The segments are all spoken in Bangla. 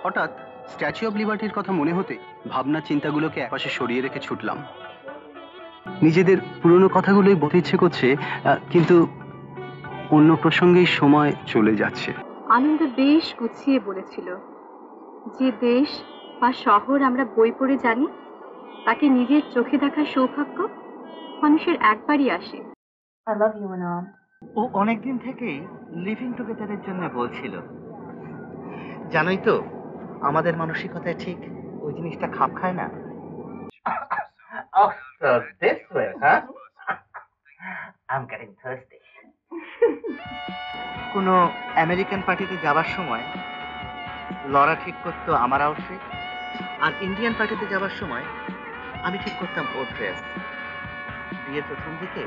হঠাৎ স্ট্যাচু অব লিবার্টির কথা মনে হতে ভাবনা চিন্তাগুলোকে একপাশে সরিয়ে রেখে ছুটলাম। নিজেদের পুরনো কথাগুলোই বলতে ইচ্ছে করছে, কিন্তু অন্য প্রসঙ্গেই সময় চলে যাচ্ছে। আনন্দ বেশ গুছিয়ে বলেছিল, যে দেশ বা শহর আমরা বই পড়ে জানি, তাকে নিজের চোখে দেখার সৌভাগ্য মানুষের একবারই আসে। I love you, Anand. ও অনেকদিন থেকেই লিভিং টুগেদারের জন্য বলছিল। জানোই তো, আমাদের মানসিকতায় ঠিক ওই জিনিসটা খাপ খায় না। Oh, so this way, huh? I'm getting thirsty. কোনো আমেরিকান পার্টিতে যাবার সময় লরা ঠিক করতো আমার আউটফিট, আর ইন্ডিয়ান পার্টিতে যাবার সময় আমি ঠিক করতাম ওর ড্রেস। বিয়ের প্রথম দিকে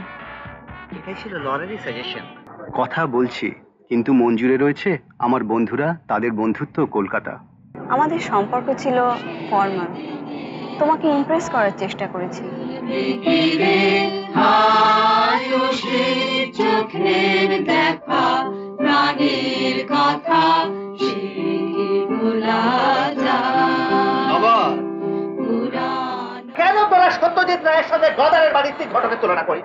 এটাই ছিল লরারই সাজেশন। কথা বলছি, কিন্তু মন জুড়ে রয়েছে আমার বন্ধুরা, তাদের বন্ধুত্ব কলকাতা। আমাদের সম্পর্ক ছিল ফর্মাল, তোমাকে ইমপ্রেস করার চেষ্টা করেছি। চোখের দেখা, প্রাণের কথা, কেন তোরা সত্যজিৎ রায়ের সাথে গদারের বাড়ির ঘটকের তুলনা করি?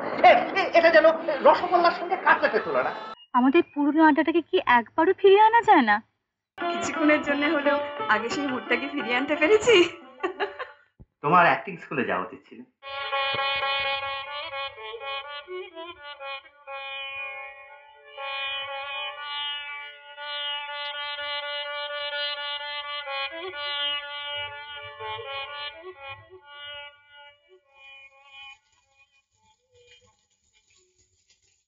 এটা যেন রসগোল্লার সঙ্গে কাটলেটের তুলনা। আমাদের পুরনো আড্ডাটাকে কি একবারও ফিরিয়ে আনা যায় না? কিছুক্ষণের জন্য হলেও আগে সেই মুডটাকে ফিরিয়ে আনতে পেরেছি। তোমার অ্যাক্টিং স্কুলে যাওয়া উচিত ছিল।